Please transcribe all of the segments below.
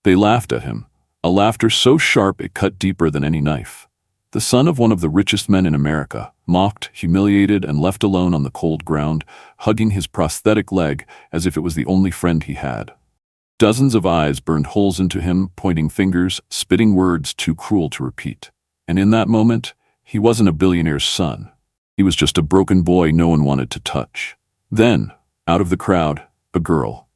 They laughed at him, a laughter so sharp it cut deeper than any knife. The son of one of the richest men in America, mocked, humiliated, and left alone on the cold ground, hugging his prosthetic leg as if it was the only friend he had. Dozens of eyes burned holes into him, pointing fingers, spitting words too cruel to repeat. And in that moment, he wasn't a billionaire's son. He was just a broken boy no one wanted to touch. Then, out of the crowd, a girl.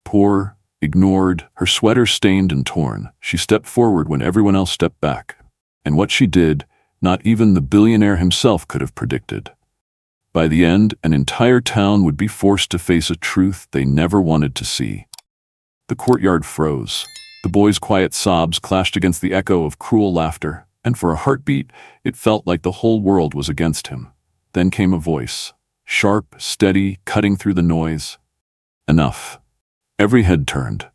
Poor, ignored, her sweater stained and torn, she stepped forward when everyone else stepped back. And what she did, not even the billionaire himself could have predicted. By the end, an entire town would be forced to face a truth they never wanted to see. The courtyard froze. The boy's quiet sobs clashed against the echo of cruel laughter, and for a heartbeat, it felt like the whole world was against him. Then came a voice, sharp, steady, cutting through the noise. Enough. Every head turned.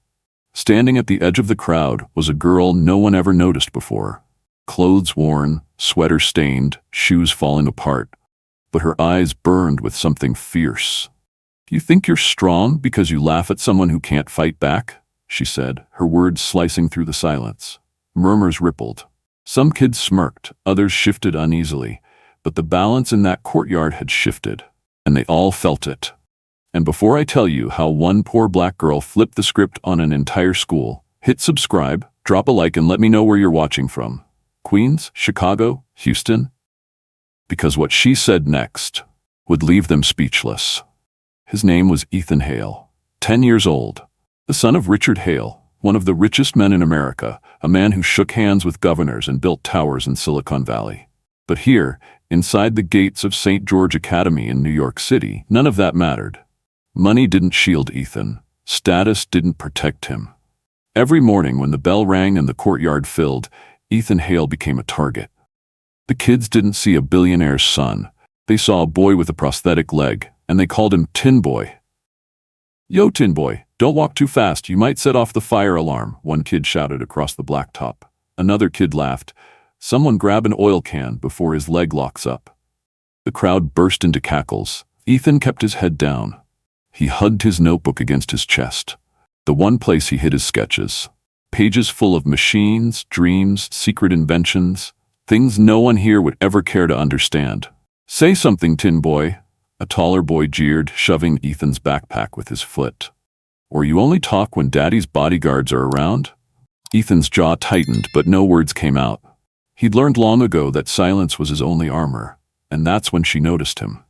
Standing at the edge of the crowd was a girl no one ever noticed before. Clothes worn, sweater stained, shoes falling apart, but her eyes burned with something fierce. "You think you're strong because you laugh at someone who can't fight back?" she said, her words slicing through the silence. Murmurs rippled. Some kids smirked, others shifted uneasily, but the balance in that courtyard had shifted, and they all felt it. And before I tell you how one poor black girl flipped the script on an entire school, hit subscribe, drop a like, and let me know where you're watching from. Queens, Chicago, Houston? Because what she said next would leave them speechless. His name was Ethan Hale, 10 years old, the son of Richard Hale, one of the richest men in America, a man who shook hands with governors and built towers in Silicon Valley. But here, inside the gates of St. George Academy in New York City, none of that mattered. Money didn't shield Ethan. Status didn't protect him. Every morning when the bell rang and the courtyard filled, Ethan Hale became a target. The kids didn't see a billionaire's son. They saw a boy with a prosthetic leg, and they called him Tin Boy. "Yo, Tin Boy, don't walk too fast, you might set off the fire alarm," one kid shouted across the blacktop. Another kid laughed, "Someone grab an oil can before his leg locks up." The crowd burst into cackles. Ethan kept his head down. He hugged his notebook against his chest, the one place he hid his sketches. Pages full of machines, dreams, secret inventions, things no one here would ever care to understand. "Say something, Tin Boy," a taller boy jeered, shoving Ethan's backpack with his foot. "Or you only talk when Daddy's bodyguards are around?" Ethan's jaw tightened, but no words came out. He'd learned long ago that silence was his only armor, and that's when she noticed him.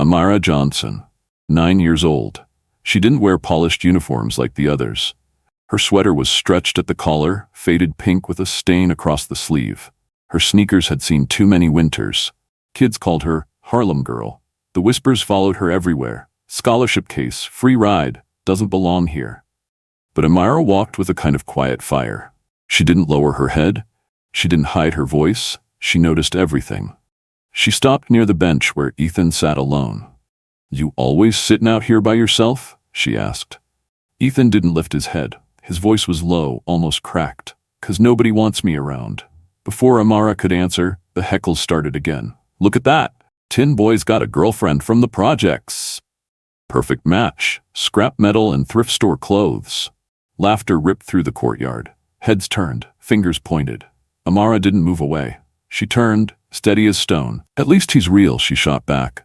Amara Johnson, 9 years old. She didn't wear polished uniforms like the others. Her sweater was stretched at the collar, faded pink with a stain across the sleeve. Her sneakers had seen too many winters. Kids called her Harlem Girl. The whispers followed her everywhere. "Scholarship case, free ride, doesn't belong here." But Amara walked with a kind of quiet fire. She didn't lower her head. She didn't hide her voice. She noticed everything. She stopped near the bench where Ethan sat alone. "You always sitting out here by yourself?" she asked. Ethan didn't lift his head. His voice was low, almost cracked. "'Cause nobody wants me around." Before Amara could answer, the heckles started again. "Look at that! Tin Boy's got a girlfriend from the projects." Perfect match. Scrap metal and thrift store clothes. Laughter ripped through the courtyard. Heads turned, fingers pointed. Amara didn't move away. She turned, steady as stone. "At least he's real," she shot back.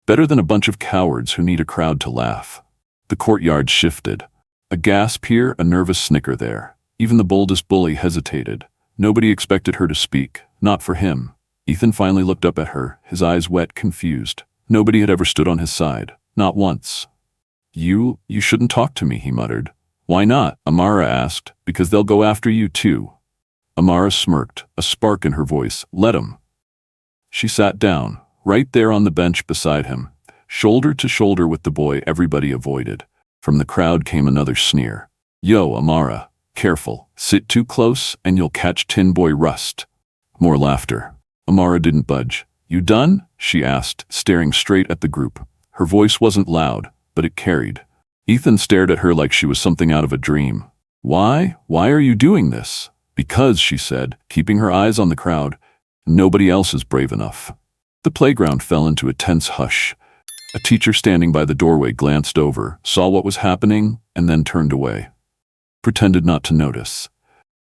"Better than a bunch of cowards who need a crowd to laugh." The courtyard shifted. A gasp here, a nervous snicker there. Even the boldest bully hesitated. Nobody expected her to speak, not for him. Ethan finally looked up at her, his eyes wet, confused. Nobody had ever stood on his side, not once. You shouldn't talk to me," he muttered. "Why not?" Amara asked. "Because they'll go after you too." Amara smirked, a spark in her voice. "Let 'em." She sat down, right there on the bench beside him, shoulder to shoulder with the boy everybody avoided. From the crowd came another sneer. "Yo, Amara, careful. Sit too close and you'll catch Tin Boy rust." More laughter. Amara didn't budge. "You done?" she asked, staring straight at the group. Her voice wasn't loud, but it carried. Ethan stared at her like she was something out of a dream. Why are you doing this?" "Because," she said, keeping her eyes on the crowd, "nobody else is brave enough." The playground fell into a tense hush. A teacher standing by the doorway glanced over, saw what was happening, and then turned away. Pretended not to notice.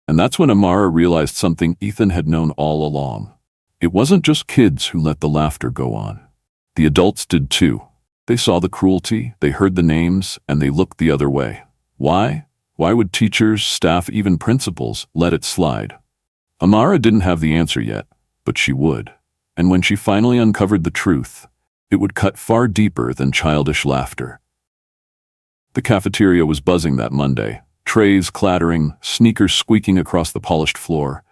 And that's when Amara realized something Ethan had known all along. It wasn't just kids who let the laughter go on. The adults did too. They saw the cruelty, they heard the names, and they looked the other way. Why? Why would teachers, staff, even principals let it slide? Amara didn't have the answer yet, but she would. And when she finally uncovered the truth, it would cut far deeper than childish laughter. The cafeteria was buzzing that Monday, trays clattering, sneakers squeaking across the polished floor.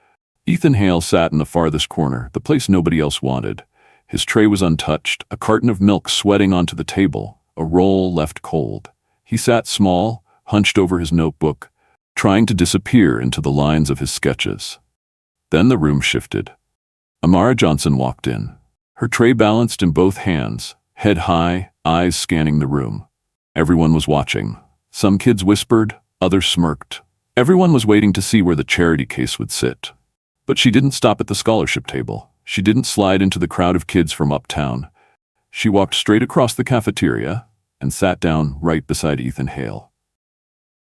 Ethan Hale sat in the farthest corner, the place nobody else wanted. His tray was untouched, a carton of milk sweating onto the table, a roll left cold. He sat small, hunched over his notebook, trying to disappear into the lines of his sketches. Then the room shifted. Amara Johnson walked in, her tray balanced in both hands, head high, eyes scanning the room. Everyone was watching. Some kids whispered, others smirked. Everyone was waiting to see where the charity case would sit. But she didn't stop at the scholarship table. She didn't slide into the crowd of kids from uptown. She walked straight across the cafeteria and sat down right beside Ethan Hale.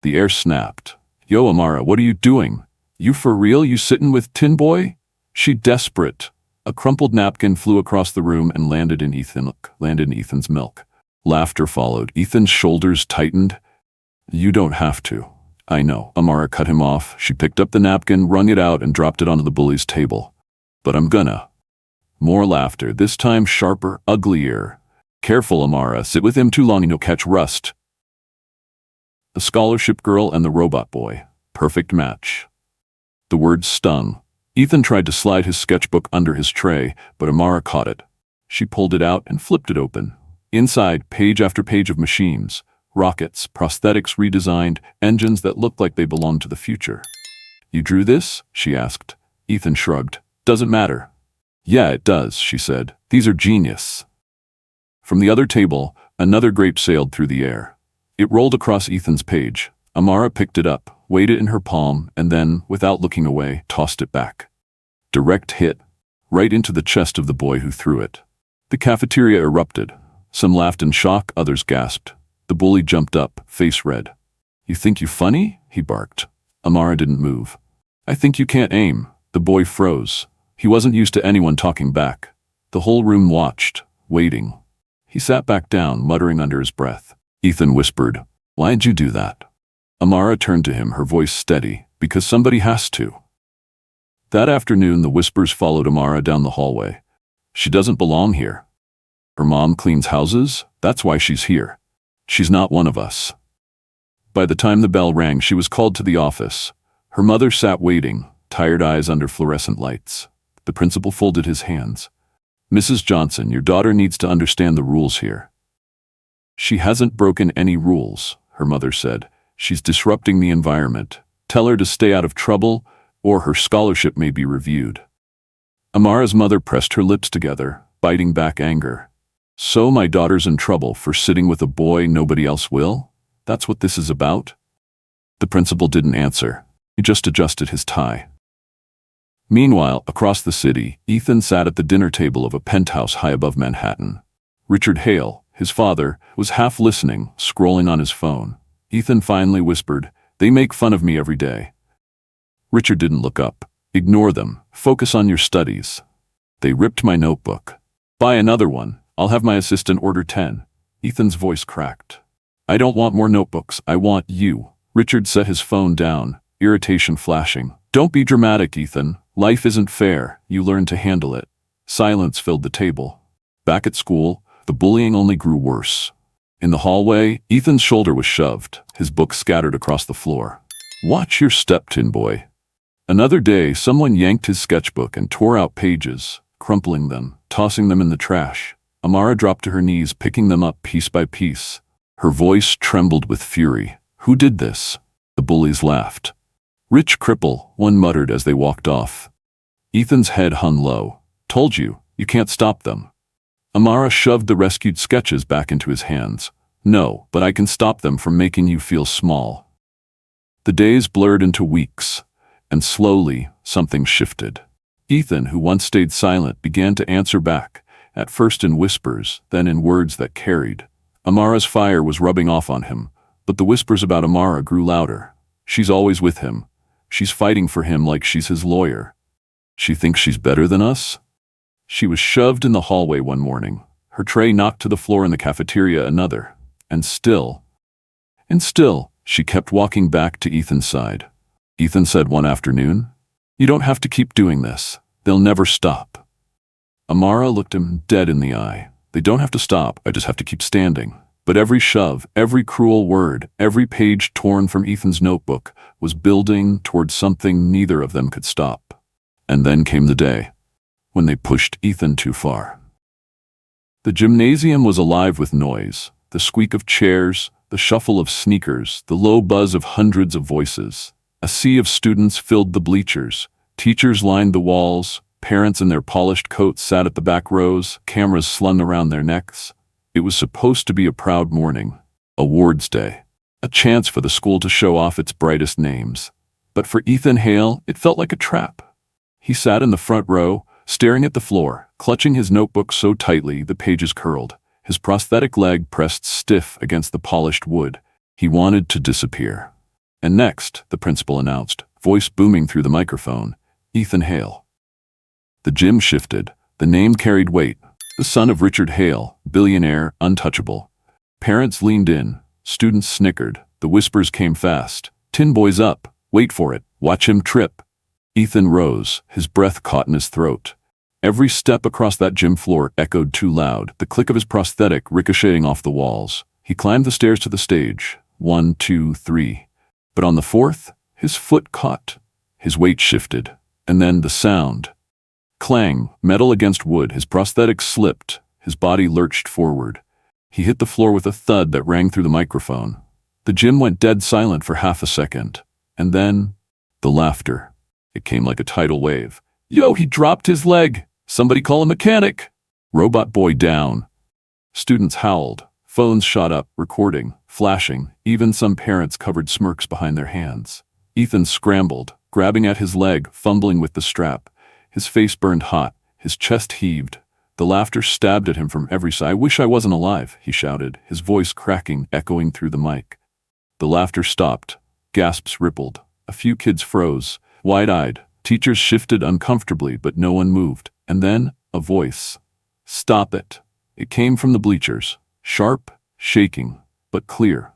The air snapped. "Yo, Amara, what are you doing? You for real? You sittin' with Tin Boy?" She desperate. A crumpled napkin flew across the room and landed in Ethan's milk. Laughter followed. Ethan's shoulders tightened. "You don't have to." "I know." Amara cut him off. She picked up the napkin, wrung it out, and dropped it onto the bully's table. "But I'm gonna." More laughter, this time sharper, uglier. "Careful, Amara. Sit with him too long and you'll catch rust." The scholarship girl and the robot boy. Perfect match. The words stung. Ethan tried to slide his sketchbook under his tray, but Amara caught it. She pulled it out and flipped it open. Inside, page after page of machines. Rockets, prosthetics redesigned, engines that looked like they belonged to the future. "You drew this?" she asked. Ethan shrugged. "Doesn't matter." "Yeah, it does," she said. "These are genius." From the other table, another grape sailed through the air. It rolled across Ethan's page. Amara picked it up, weighed it in her palm, and then, without looking away, tossed it back. Direct hit, right into the chest of the boy who threw it. The cafeteria erupted. Some laughed in shock, others gasped. The bully jumped up, face red. "You think you funny?" he barked. Amara didn't move. "I think you can't aim." The boy froze. He wasn't used to anyone talking back. The whole room watched, waiting. He sat back down, muttering under his breath. Ethan whispered, "Why'd you do that?" Amara turned to him, her voice steady, "Because somebody has to." That afternoon, the whispers followed Amara down the hallway. "She doesn't belong here. Her mom cleans houses, that's why she's here. She's not one of us." By the time the bell rang, she was called to the office. Her mother sat waiting, tired eyes under fluorescent lights. The principal folded his hands. "Mrs. Johnson, your daughter needs to understand the rules here." "She hasn't broken any rules," her mother said. "She's disrupting the environment. Tell her to stay out of trouble, or her scholarship may be reviewed." Amara's mother pressed her lips together, biting back anger. "So my daughter's in trouble for sitting with a boy nobody else will? That's what this is about?" The principal didn't answer. He just adjusted his tie. Meanwhile, across the city, Ethan sat at the dinner table of a penthouse high above Manhattan. Richard Hale, his father, was half listening, scrolling on his phone. Ethan finally whispered, "They make fun of me every day." Richard didn't look up. "Ignore them. Focus on your studies." "They ripped my notebook." "Buy another one. I'll have my assistant order 10. Ethan's voice cracked. "I don't want more notebooks. I want you." Richard set his phone down, irritation flashing. "Don't be dramatic, Ethan. Life isn't fair. You learn to handle it." Silence filled the table. Back at school, the bullying only grew worse. In the hallway, Ethan's shoulder was shoved, his books scattered across the floor. "Watch your step, Tin Boy." Another day, someone yanked his sketchbook and tore out pages, crumpling them, tossing them in the trash. Amara dropped to her knees, picking them up piece by piece. Her voice trembled with fury. "Who did this?" The bullies laughed. "Rich cripple," one muttered as they walked off. Ethan's head hung low. "Told you, you can't stop them." Amara shoved the rescued sketches back into his hands. "No, but I can stop them from making you feel small." The days blurred into weeks, and slowly, something shifted. Ethan, who once stayed silent, began to answer back, at first in whispers, then in words that carried. Amara's fire was rubbing off on him, but the whispers about Amara grew louder. "She's always with him. She's fighting for him like she's his lawyer. She thinks she's better than us? She was shoved in the hallway one morning, her tray knocked to the floor in the cafeteria another, and still, she kept walking back to Ethan's side. Ethan said one afternoon, "You don't have to keep doing this. They'll never stop." Amara looked him dead in the eye. "They don't have to stop, I just have to keep standing." But every shove, every cruel word, every page torn from Ethan's notebook was building towards something neither of them could stop. And then came the day when they pushed Ethan too far. The gymnasium was alive with noise, the squeak of chairs, the shuffle of sneakers, the low buzz of hundreds of voices. A sea of students filled the bleachers. Teachers lined the walls. Parents in their polished coats sat at the back rows, cameras slung around their necks. It was supposed to be a proud morning, awards day, a chance for the school to show off its brightest names. But for Ethan Hale, it felt like a trap. He sat in the front row, staring at the floor, clutching his notebook so tightly the pages curled, his prosthetic leg pressed stiff against the polished wood. He wanted to disappear. And next, the principal announced, voice booming through the microphone, "Ethan Hale." The gym shifted. The name carried weight. The son of Richard Hale, billionaire, untouchable. Parents leaned in. Students snickered. The whispers came fast. "Tin boy's up. Wait for it. Watch him trip." Ethan rose, his breath caught in his throat. Every step across that gym floor echoed too loud, the click of his prosthetic ricocheting off the walls. He climbed the stairs to the stage. 1, 2, 3. But on the fourth, his foot caught. His weight shifted. And then the sound. Clang, metal against wood, his prosthetic slipped, his body lurched forward. He hit the floor with a thud that rang through the microphone. The gym went dead silent for half a second. And then, the laughter. It came like a tidal wave. "Yo, he dropped his leg! Somebody call a mechanic!" "Robot boy down!" Students howled. Phones shot up, recording, flashing. Even some parents covered smirks behind their hands. Ethan scrambled, grabbing at his leg, fumbling with the strap. His face burned hot, his chest heaved. The laughter stabbed at him from every side. "I wish I wasn't alive," he shouted, his voice cracking, echoing through the mic. The laughter stopped. Gasps rippled. A few kids froze, wide-eyed. Teachers shifted uncomfortably, but no one moved. And then, a voice. "Stop it." It came from the bleachers. Sharp, shaking, but clear.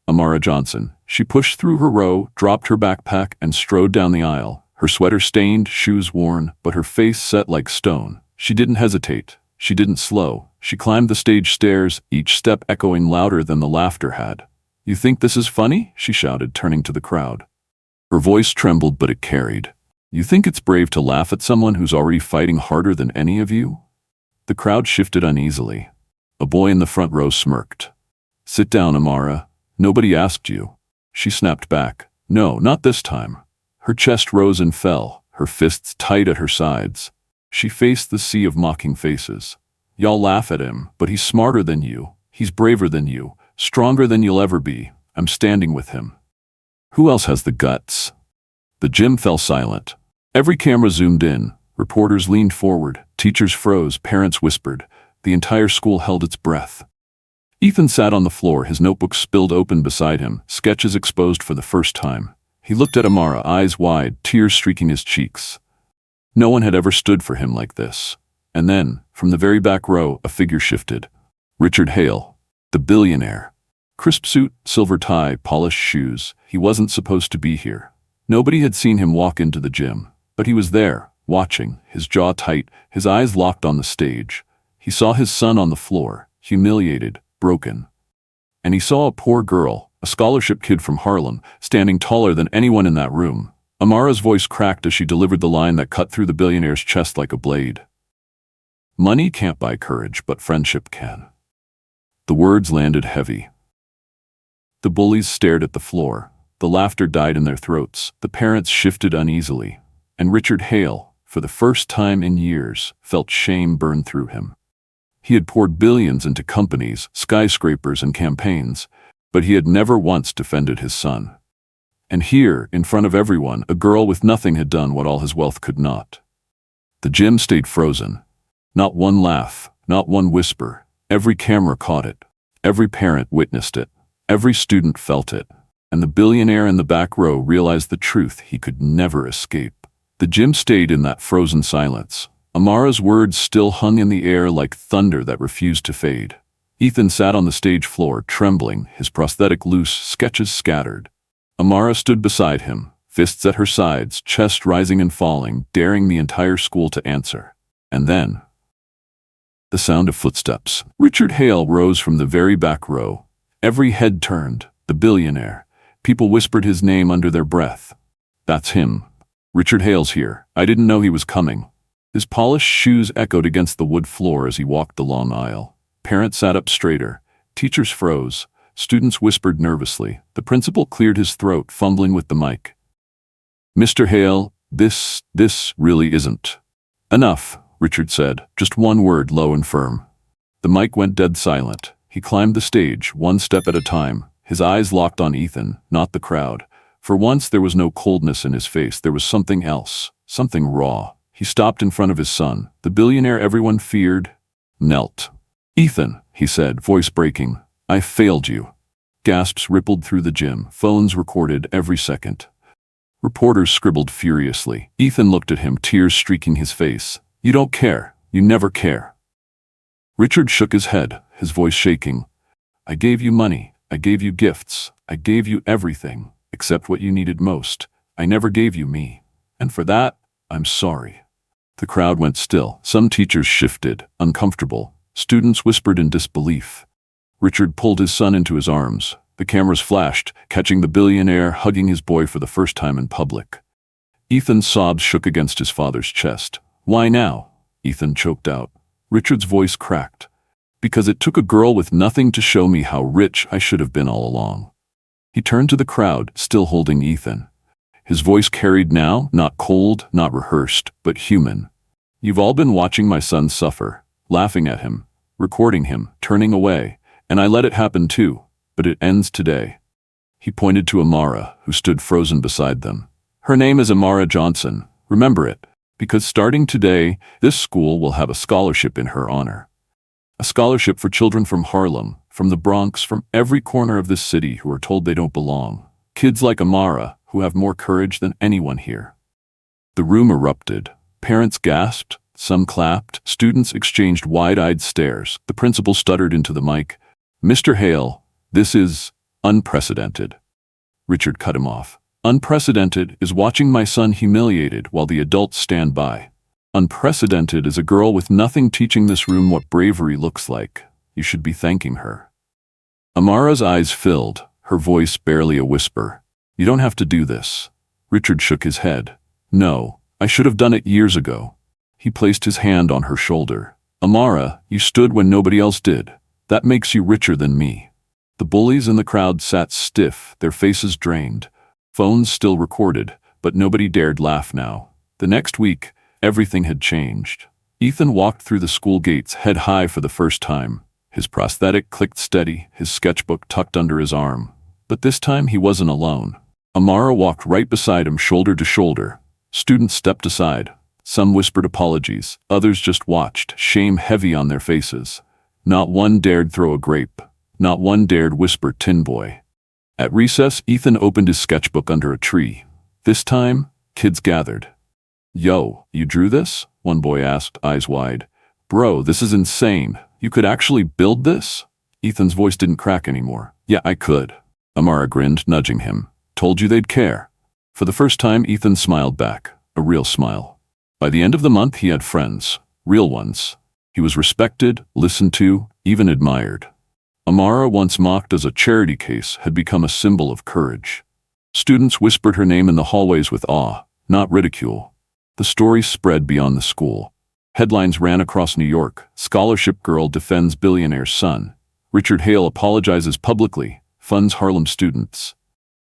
Amara Johnson. She pushed through her row, dropped her backpack, and strode down the aisle. Her sweater stained, shoes worn, but her face set like stone. She didn't hesitate. She didn't slow. She climbed the stage stairs, each step echoing louder than the laughter had. "You think this is funny?" she shouted, turning to the crowd. Her voice trembled, but it carried. "You think it's brave to laugh at someone who's already fighting harder than any of you?" The crowd shifted uneasily. A boy in the front row smirked. "Sit down, Amara. Nobody asked you." She snapped back. "No, not this time." Her chest rose and fell, her fists tight at her sides. She faced the sea of mocking faces. "Y'all laugh at him, but he's smarter than you. He's braver than you, stronger than you'll ever be. I'm standing with him." "Who else has the guts?" The gym fell silent. Every camera zoomed in. Reporters leaned forward. Teachers froze. Parents whispered. The entire school held its breath. Ethan sat on the floor, his notebook spilled open beside him, sketches exposed for the first time. He looked at Amara, eyes wide, tears streaking his cheeks. No one had ever stood for him like this. And then, from the very back row, a figure shifted. Richard Hale, the billionaire. Crisp suit, silver tie, polished shoes. He wasn't supposed to be here. Nobody had seen him walk into the gym. But he was there, watching, his jaw tight, his eyes locked on the stage. He saw his son on the floor, humiliated, broken. And he saw a poor girl, a scholarship kid from Harlem, standing taller than anyone in that room. Amara's voice cracked as she delivered the line that cut through the billionaire's chest like a blade. "Money can't buy courage, but friendship can." The words landed heavy. The bullies stared at the floor. The laughter died in their throats. The parents shifted uneasily. And Richard Hale, for the first time in years, felt shame burn through him. He had poured billions into companies, skyscrapers, and campaigns, but he had never once defended his son. And here, in front of everyone, a girl with nothing had done what all his wealth could not. The gym stayed frozen. Not one laugh, not one whisper. Every camera caught it. Every parent witnessed it. Every student felt it. and the billionaire in the back row realized the truth he could never escape. The gym stayed in that frozen silence. Amara's words still hung in the air like thunder that refused to fade. Ethan sat on the stage floor, trembling, his prosthetic loose, sketches scattered. Amara stood beside him, fists at her sides, chest rising and falling, daring the entire school to answer. And then, the sound of footsteps. Richard Hale rose from the very back row. Every head turned. The billionaire. People whispered his name under their breath. That's him. Richard Hale's here. I didn't know he was coming. His polished shoes echoed against the wood floor as he walked the long aisle. Parents sat up straighter. Teachers froze. Students whispered nervously. The principal cleared his throat, fumbling with the mic. Mr. Hale, this really isn't. Enough, Richard said, just one word, low and firm. The mic went dead silent. He climbed the stage, one step at a time, his eyes locked on Ethan, not the crowd. For once there was no coldness in his face, there was something else, something raw. He stopped in front of his son. The billionaire everyone feared knelt. Ethan, he said, voice breaking, I failed you. Gasps rippled through the gym. Phones recorded every second. Reporters scribbled furiously. Ethan looked at him, tears streaking his face. You don't care. You never care. Richard shook his head, his voice shaking. I gave you money. I gave you gifts. I gave you everything, except what you needed most. I never gave you me. And for that, I'm sorry. The crowd went still. Some teachers shifted, uncomfortable. Students whispered in disbelief. Richard pulled his son into his arms. The cameras flashed, catching the billionaire hugging his boy for the first time in public. Ethan's sobs shook against his father's chest. Why now? Ethan choked out. Richard's voice cracked. Because it took a girl with nothing to show me how rich I should have been all along. He turned to the crowd, still holding Ethan. His voice carried now, not cold, not rehearsed, but human. You've all been watching my son suffer, laughing at him, recording him, turning away, and I let it happen too, but it ends today. He pointed to Amara, who stood frozen beside them. Her name is Amara Johnson. Remember it, because starting today, this school will have a scholarship in her honor. A scholarship for children from Harlem, from the Bronx, from every corner of this city who are told they don't belong. Kids like Amara, who have more courage than anyone here. The room erupted. Parents gasped, some clapped, students exchanged wide-eyed stares. The principal stuttered into the mic. Mr. Hale, this is unprecedented. Richard cut him off. Unprecedented is watching my son humiliated while the adults stand by. Unprecedented is a girl with nothing teaching this room what bravery looks like. You should be thanking her. Amara's eyes filled, her voice barely a whisper. You don't have to do this. Richard shook his head. No, I should have done it years ago. He placed his hand on her shoulder. Amara, you stood when nobody else did. That makes you richer than me. The bullies in the crowd sat stiff, their faces drained. Phones still recorded, but nobody dared laugh now. The next week, everything had changed. Ethan walked through the school gates head high for the first time. His prosthetic clicked steady, his sketchbook tucked under his arm. But this time he wasn't alone. Amara walked right beside him, shoulder to shoulder. Students stepped aside. Some whispered apologies, others just watched, shame heavy on their faces. Not one dared throw a grape. Not one dared whisper tin boy. At recess, Ethan opened his sketchbook under a tree. This time, kids gathered. Yo, you drew this? One boy asked, eyes wide. Bro, this is insane. You could actually build this? Ethan's voice didn't crack anymore. Yeah, I could. Amara grinned, nudging him. Told you they'd care. For the first time, Ethan smiled back. A real smile. By the end of the month, he had friends. Real ones. He was respected, listened to, even admired. Amara, once mocked as a charity case, had become a symbol of courage. Students whispered her name in the hallways with awe, not ridicule. The story spread beyond the school. Headlines ran across New York. Scholarship girl defends billionaire's son. Richard Hale apologizes publicly, funds Harlem students.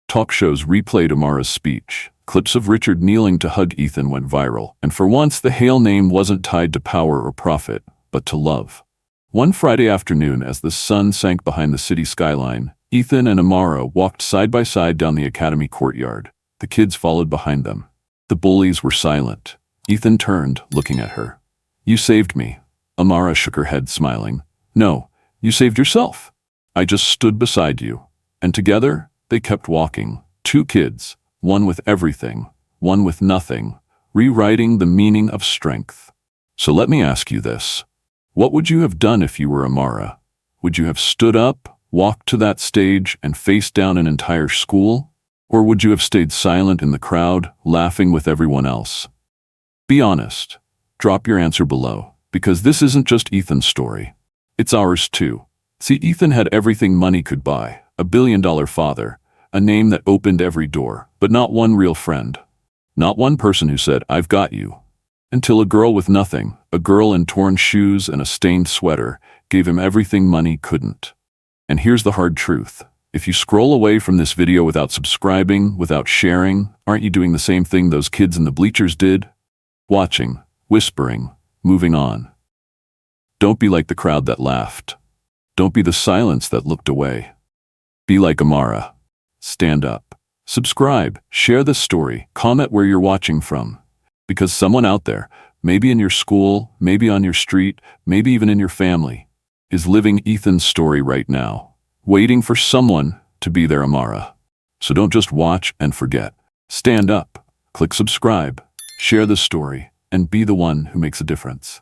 Talk shows replayed Amara's speech. Clips of Richard kneeling to hug Ethan went viral, and for once the Hale name wasn't tied to power or profit, but to love. One Friday afternoon, as the sun sank behind the city skyline, Ethan and Amara walked side by side down the academy courtyard. The kids followed behind them. The bullies were silent. Ethan turned, looking at her. You saved me. Amara shook her head, smiling. No, you saved yourself. I just stood beside you. And together, They kept walking. 2 kids, one with everything, one with nothing, rewriting the meaning of strength. So let me ask you this. What would you have done if you were Amara? Would you have stood up, walked to that stage, and faced down an entire school? Or would you have stayed silent in the crowd, laughing with everyone else? Be honest. Drop your answer below, because this isn't just Ethan's story. It's ours too. See, Ethan had everything money could buy, a billion-dollar father, a name that opened every door, but not one real friend. Not one person who said, "I've got you." Until a girl with nothing, a girl in torn shoes and a stained sweater, gave him everything money couldn't. And here's the hard truth. If you scroll away from this video without subscribing, without sharing, aren't you doing the same thing those kids in the bleachers did? Watching, whispering, moving on. Don't be like the crowd that laughed. Don't be the silence that looked away. Be like Amara. Stand up. Subscribe, share this story, comment where you're watching from. Because someone out there, maybe in your school, maybe on your street, maybe even in your family, is living Ethan's story right now, waiting for someone to be their Amara. So don't just watch and forget. Stand up, click subscribe, share the story, and be the one who makes a difference.